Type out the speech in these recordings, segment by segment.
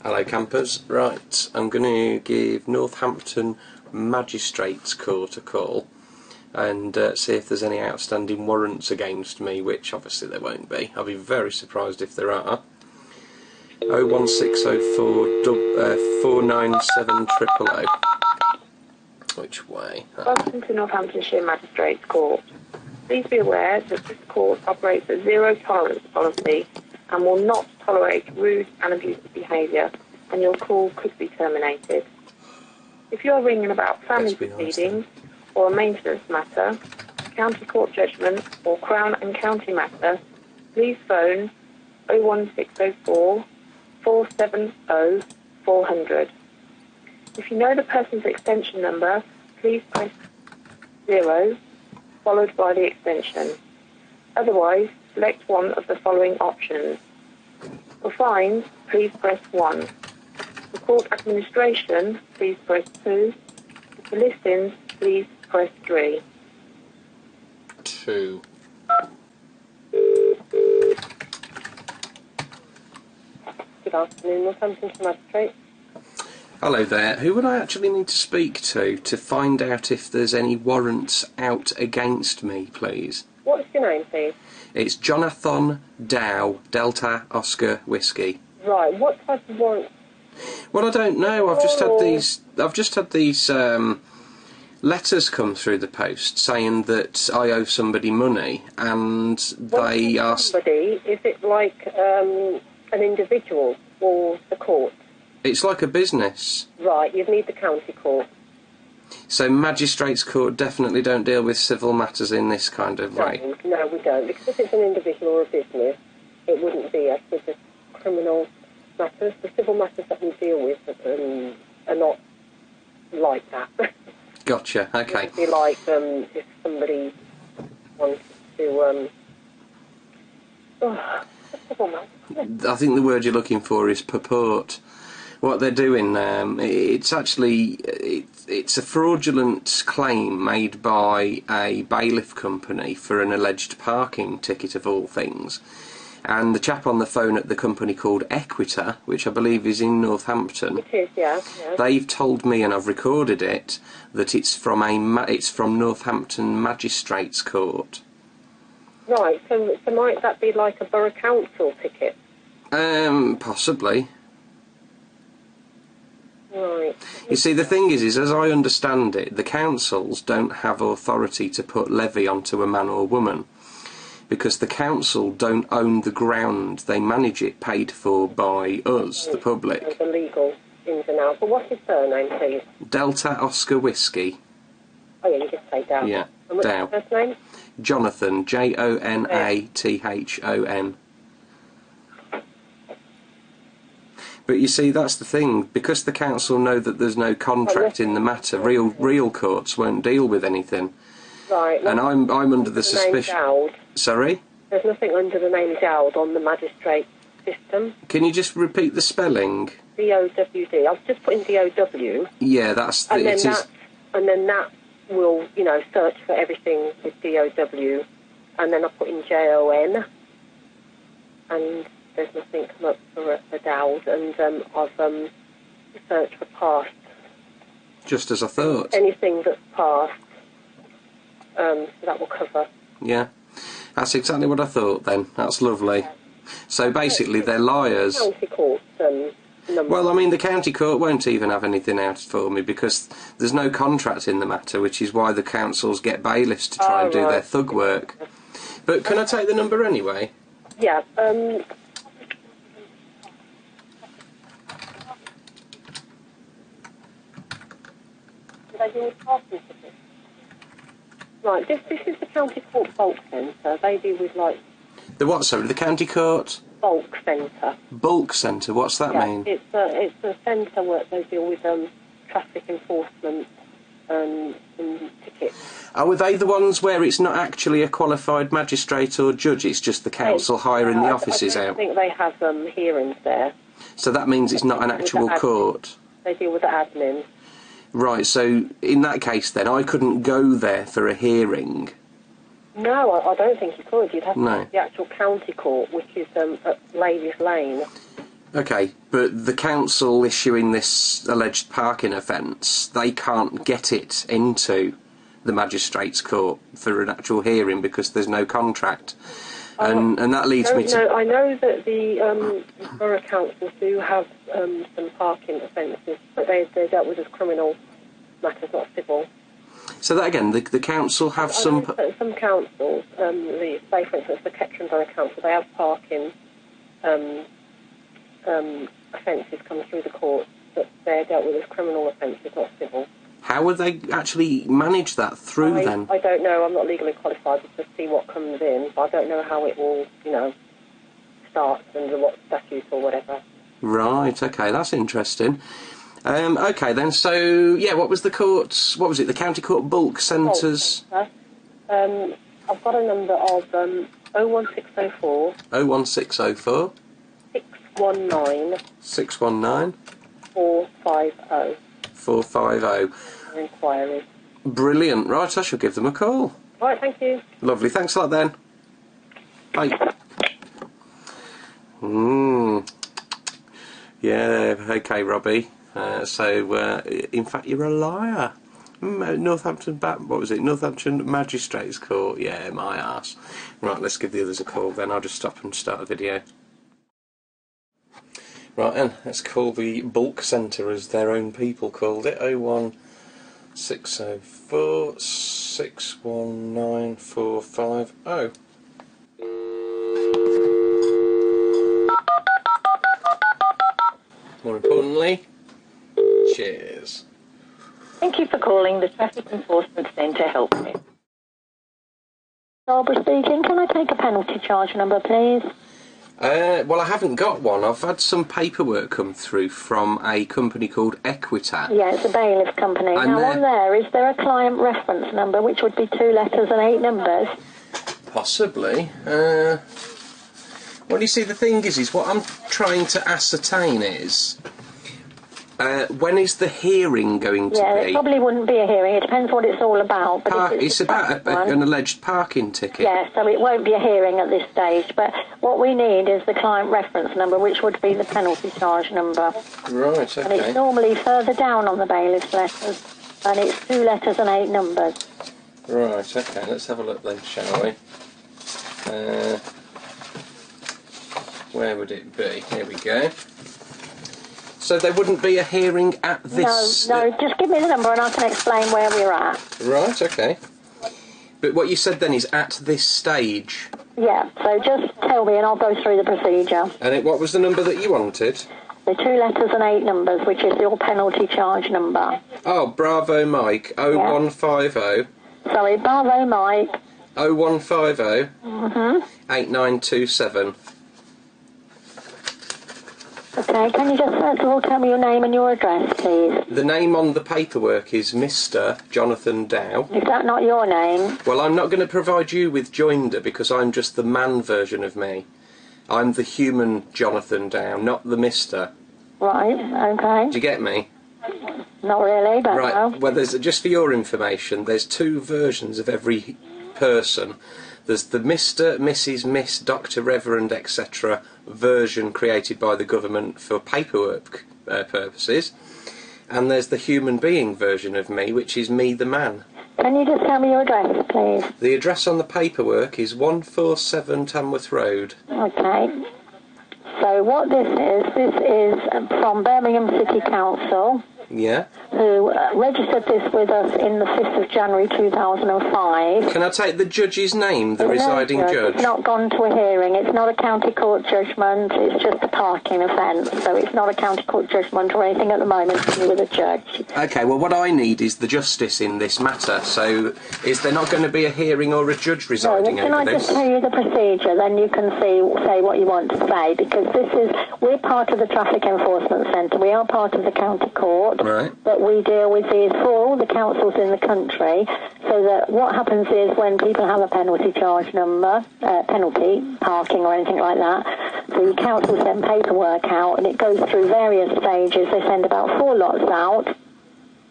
Hello campers, right, I'm going to give Northampton Magistrates Court a call and see if there's any outstanding warrants against me, which obviously there won't be. I'll be very surprised if there are. 01604 497 000. Which way? Welcome to Northamptonshire Magistrates Court. Please be aware that this court operates a zero tolerance policy and will not tolerate rude and abusive behaviour, and your call could be terminated. If you are ringing about family proceedings or a maintenance matter, county court judgment or Crown and County matter, please phone 01604 470 400. If you know the person's extension number, please press 0 followed by the extension. Otherwise, select one of the following options. For fines, please press 1. For court administration, please press 2. For listings, please press 3. 2. Good afternoon, Northampton Magistrates. Hello there. Who would I actually need to speak to find out if there's any warrants out against me, please? What's your name, please? It's Jonathan Dow, Delta Oscar Whiskey. Right, what type of warrant? Well, I don't know. I've just had these letters come through the post saying that I owe somebody money, and they asked. Somebody, is it like an individual or the court? It's like a business. Right, you'd need the county court. So magistrates' court definitely don't deal with civil matters in this kind of way? No, we don't. Because if it's an individual or a business, it wouldn't be as with the criminal matters. The civil matters that we deal with are not like that. Gotcha, okay. It would be like if somebody wanted to... I think the word you're looking for is purport. What they're doing, it's a fraudulent claim made by a bailiff company for an alleged parking ticket of all things. And the chap on the phone at the company called Equita, which I believe is in Northampton, it is, yeah. They've told me, and I've recorded it, that it's from Northampton Magistrates Court. Right, so might that be like a borough council ticket? Possibly. Right. You see, the thing is as I understand it, the councils don't have authority to put levy onto a man or woman, because the council don't own the ground, they manage it, paid for by us, the public. The legal ins and outs. But what's his surname, please? Delta Oscar Whiskey. Oh yeah, you just say Dow. Yeah, and what's Dow. his first name? Jonathan, Jonathon. But you see, that's the thing. Because the council know that there's no contract in the matter, real courts won't deal with anything. Right. And I'm under the suspicion. Sorry? There's nothing under the name Dowd on the magistrate system. Can you just repeat the spelling? D-O-W-D. I've just put in D-O-W. Yeah, that's the... And then that will, search for everything with D-O-W. And then I put in J-O-N. And there's nothing come up for Dowd. And I've searched for past. Just as I thought. Anything that's past, that will cover. Yeah. That's exactly what I thought then. That's lovely. So basically they're liars. County court number. Well, I mean, the county court won't even have anything out for me because there's no contract in the matter, which is why the councils get bailiffs to try and do their thug work. But can I take the number anyway? Yeah. Did I do with parking tickets? Right, this is the county court bulk centre. They deal with The what, sorry? The county court? Bulk centre. Bulk centre, what's that mean? It's a centre where they deal with traffic enforcement and tickets. Oh, are they the ones where it's not actually a qualified magistrate or judge, it's just the council hiring the offices out? I think they have hearings there. So that means it's not an actual court? They deal with the admin. Right, so in that case then, I couldn't go there for a hearing? No, I don't think you could. You'd have to No. go to the actual county court, which is at Ladies Lane. Okay, but the council issuing this alleged parking offence, they can't get it into the magistrates' court for an actual hearing because there's no contract. And that leads me to... No, I know that the borough councils do have some parking offences, but they're dealt with as criminal matters, not civil. So that again, the council have some... Some councils, say for instance the Kettering Borough Council, they have parking offences come through the court, but they're dealt with as criminal offences, not civil. How would they actually manage that through then? I don't know. I'm not legally qualified to see what comes in, but I don't know how it will, start under what statute or whatever. Right, okay, that's interesting. Okay then, so, yeah, what was the court's... What was it, the County Court Bulk Centres? I've got a number of 01604... 01604... 619... 619... 450. 450. Inquiries. Brilliant. Right, I shall give them a call. Right, thank you. Lovely. Thanks a lot then. Bye. Yeah, okay, Robbie. In fact, you're a liar. Northampton Magistrates Court. Yeah, my arse. Right, let's give the others a call then. I'll just stop and start the video. Right then, let's call the bulk centre as their own people called it. 01604 619 450. More importantly, cheers. Thank you for calling the Traffic Enforcement Centre Help Desk. Barbara speaking. Can I take a penalty charge number, please? Well, I haven't got one. I've had some paperwork come through from a company called Equita. Yeah, it's a bailiff company. And now, on there, is there a client reference number, which would be 2 letters and 8 numbers? Possibly. Well, you see, the thing is what I'm trying to ascertain is... when is the hearing going to be? Yeah, it probably wouldn't be a hearing. It depends what it's all about. But it's about an alleged parking ticket. Yeah, so it won't be a hearing at this stage. But what we need is the client reference number, which would be the penalty charge number. Right, okay. And it's normally further down on the bailiff's letters. And it's 2 letters and 8 numbers. Right, okay. Let's have a look then, shall we? Where would it be? Here we go. So there wouldn't be a hearing at this... No, just give me the number and I can explain where we're at. Right, okay. But what you said then is at this stage. Yeah, so just tell me and I'll go through the procedure. And what was the number that you wanted? The 2 letters and 8 numbers, which is your penalty charge number. Oh, Bravo Mike, 0150... Sorry, Bravo Mike... 0150... 8927... Okay, can you just first of all tell me your name and your address, please? The name on the paperwork is Mr. Jonathan Dow. Is that not your name? Well, I'm not going to provide you with joinder because I'm just the man version of me. I'm the human Jonathan Dow, not the Mr. Right, okay. Do you get me? Not really, but right. no. Well, just for your information, there's 2 versions of every person. There's the Mr., Mrs., Miss, Doctor, Reverend, etc. version created by the government for paperwork purposes, and there's the human being version of me, which is me the man. Can you just tell me your address, please? The address on the paperwork is 147 Tamworth Road. Okay. So what this is from Birmingham City Council. Yeah. Who registered this with us in the 5th of January 2005. Can I take the judge's name, the residing judge? It's not gone to a hearing. It's not a county court judgment. It's just a parking offence. So it's not a county court judgment or anything at the moment to do with a judge. Okay, well, what I need is the justice in this matter. So is there not going to be a hearing or a judge residing over this? Can I just tell you the procedure? Then you can say what you want to say. Because we're part of the Traffic Enforcement Centre. We are part of the county court. Right. But we deal with these for all the councils in the country, so that what happens is when people have a penalty charge number, penalty, parking or anything like that, the council send paperwork out and it goes through various stages. They send about 4 lots out.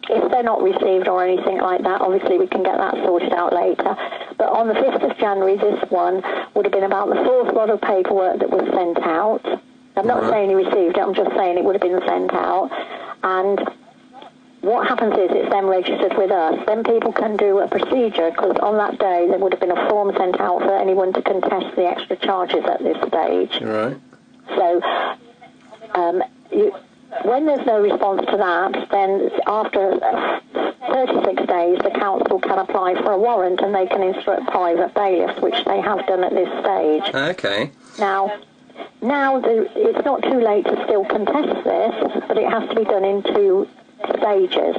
If they're not received or anything like that, obviously we can get that sorted out later. But on the 5th of January, this one would have been about the 4th lot of paperwork that was sent out. I'm not saying he received it, I'm just saying it would have been sent out. And what happens is it's then registered with us. Then people can do a procedure, because on that day there would have been a form sent out for anyone to contest the extra charges at this stage. Right. So when there's no response to that, then after 36 days the council can apply for a warrant and they can instruct private bailiffs, which they have done at this stage. Okay. Now it's not too late to still contest this, but it has to be done in 2 stages.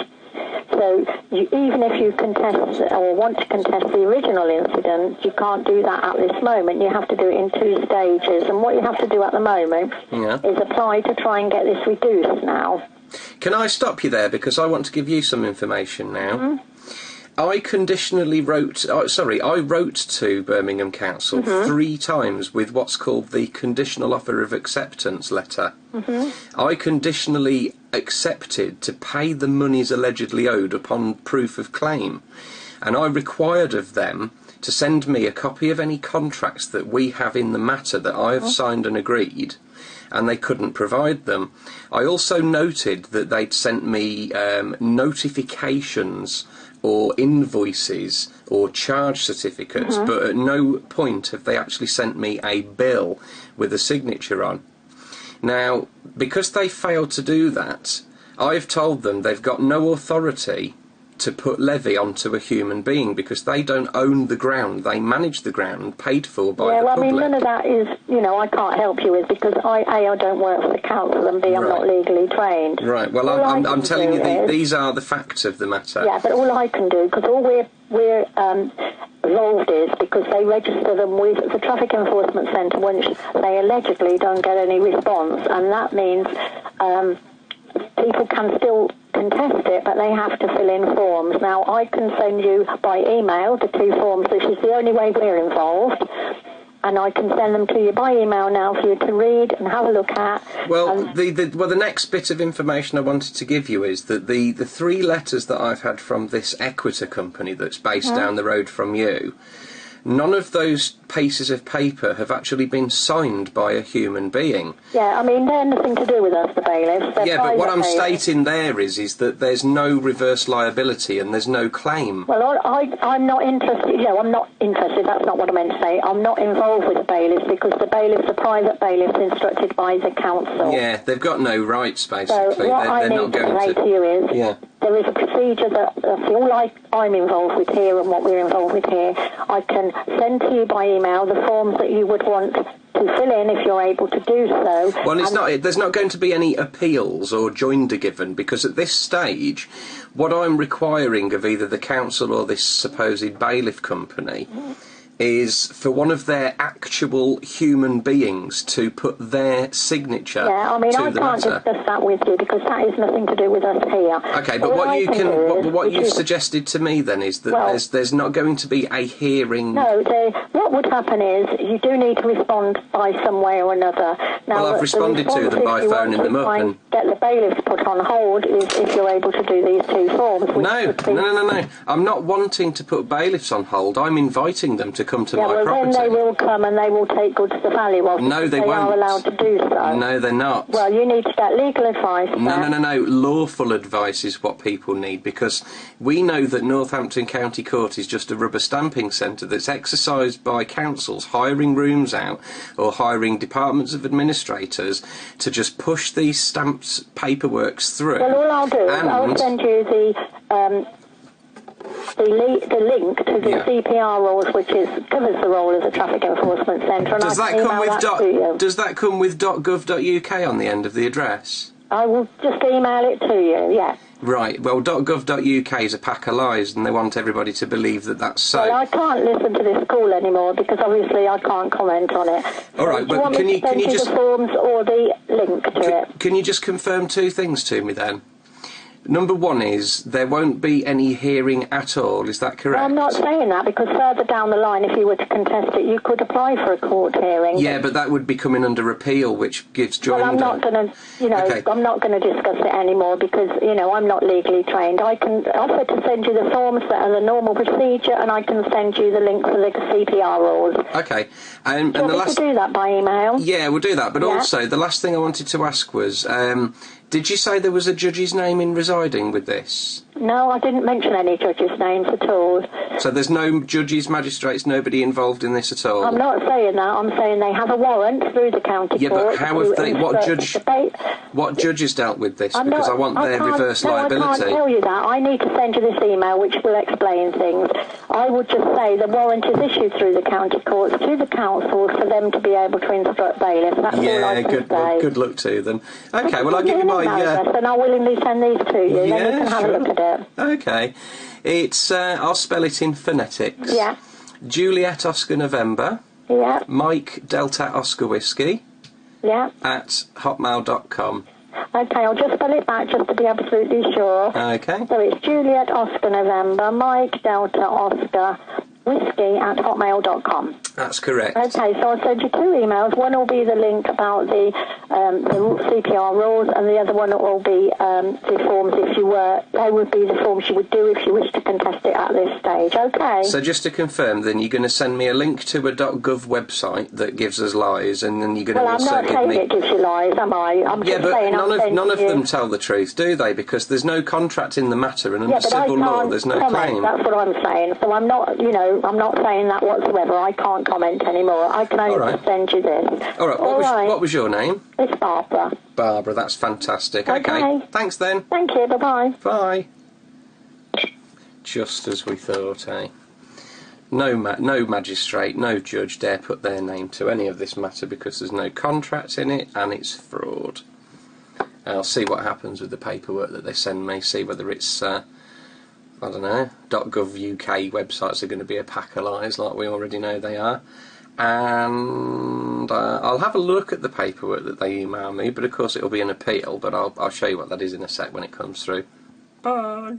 So even if you contest or want to contest the original incident, you can't do that at this moment. You have to do it in 2 stages. And what you have to do at the moment is apply to try and get this reduced now. Can I stop you there, because I want to give you some information now? Mm-hmm. I wrote to Birmingham Council 3 times with what's called the conditional offer of acceptance letter. Mm-hmm. I conditionally accepted to pay the monies allegedly owed upon proof of claim, and I required of them to send me a copy of any contracts that we have in the matter that I have signed and agreed, and they couldn't provide them. I also noted that they'd sent me notifications or invoices or charge certificates, but at no point have they actually sent me a bill with a signature on. Now, because they failed to do that, I've told them they've got no authority to put levy onto a human being, because they don't own the ground. They manage the ground paid for by the public. I mean, none of that is, I can't help you with, because I don't work for the council, and B, I'm not legally trained. Right, well, I'm telling you, these are the facts of the matter. Yeah, but all I can do, because all we're involved is because they register them with the Traffic Enforcement Centre once they allegedly don't get any response, and that means people can still contest it, but they have to fill in forms. Now, I can send you by email the 2 forms, which is the only way we're involved, and I can send them to you by email now for you to read and have a look at. Well, the next bit of information I wanted to give you is that the 3 letters that I've had from this Equita company that's based down the road from you, none of those pieces of paper have actually been signed by a human being. Yeah, I mean, they're nothing to do with us, the bailiffs. Yeah, but what I'm stating there is that there's no reverse liability and there's no claim. Well, I'm not interested. I'm not interested. That's not what I meant to say. I'm not involved with the bailiffs, because the bailiffs are private bailiffs instructed by the council. Yeah, they've got no rights, basically. So what I need to say to you is, there is a procedure that's all I'm involved with here and what we're involved with here. I can send to you by email the forms that you would want to fill in if you're able to do so. Well, there's not going to be any appeals or joinder given, because at this stage, what I'm requiring of either the council or this supposed bailiff company is for one of their actual human beings to put their signature to the matter. Yeah, I mean, I can't discuss that with you, because that is nothing to do with us here. Okay, but what you've suggested to me then is that there's not going to be a hearing. No, what would happen is you do need to respond by some way or another. Now, well, I've responded to them by phoning them up and get the bailiffs put on hold if you're able to do these 2 forms. No. I'm not wanting to put bailiffs on hold. I'm inviting them to come to my property. Then they will come and they will take goods to value of it. No, they won't. They are allowed to do so. No, they're not. Well, you need to get legal advice. No. Lawful advice is what people need, because we know that Northampton County Court is just a rubber stamping centre that's exercised by councils hiring rooms out or hiring departments of administrators to just push these stamped paperworks through. Well, all I'll do is I'll send you the link to the CPR rules, which covers the role as a traffic enforcement centre. Does that come with .gov.uk on the end of the address? I will just email it to you, yeah. Right, well, .gov.uk is a pack of lies, and they want everybody to believe that that's so. Well, I can't listen to this call anymore, because obviously I can't comment on it. All right, but can you just the forms or the link to it? Can you just confirm 2 things to me then? Number one is there won't be any hearing at all. Is that correct? Well, I'm not saying that, because further down the line, if you were to contest it, you could apply for a court hearing. Yeah, but that would be coming under appeal, which gives joinder. Well, I'm not going to, Okay. I'm not going to discuss it anymore because, I'm not legally trained. I can offer to send you the forms that are the normal procedure, and I can send you the link for the CPR rules. Okay. Do you want me to do that by email? Yeah, we'll do that. But also, the last thing I wanted to ask was, did you say there was a judge's name in residing with this? No, I didn't mention any judges' names at all. So there's no judges, magistrates, nobody involved in this at all? I'm not saying that. I'm saying they have a warrant through the county court. Yeah, but how have they... What judge has dealt with this? Because I want their reverse liability. I can't tell you that. I need to send you this email which will explain things. I would just say the warrant is issued through the county courts to the councils for them to be able to instruct bailiffs. That's all I can say. Good luck to them. Okay, well, I'll give you my... address, and I'll willingly send these to you. Yeah, then you can have a look at it. Okay. It's, I'll spell it in phonetics. Yeah. Juliet Oscar November. Yeah. Mike Delta Oscar Whiskey. Yeah. At hotmail.com. Okay, I'll just spell it back just to be absolutely sure. Okay. So it's Juliet Oscar November, Mike Delta Oscar Whiskey at hotmail.com. That's correct. Okay, so I'll send you two emails. One will be the link about the CPR rules, and the other one will be the forms they would be the forms you would do if you wish to contest it at this stage. Okay. So just to confirm, then, you're going to send me a link to a .gov website that gives us lies, and then you're going to also I'm not saying it gives you lies, am I? I'm just saying none of them tell the truth, do they? Because there's no contract in the matter, and under civil law, there's no claim. That's what I'm saying. So I'm not, I'm not saying that whatsoever. I can't comment anymore. I can only send you this. All right. What was your name? It's Barbara. Barbara, that's fantastic. Okay. Thanks then. Thank you. Bye-bye. Bye. Just as we thought, eh? No magistrate, no judge dare put their name to any of this matter because there's no contract in it and it's fraud. I'll see what happens with the paperwork that they send me, see whether it's, I don't know, .gov UK websites are going to be a pack of lies like we already know they are. And I'll have a look at the paperwork that they email me, but of course it'll be an appeal, but I'll show you what that is in a sec when it comes through. Bye!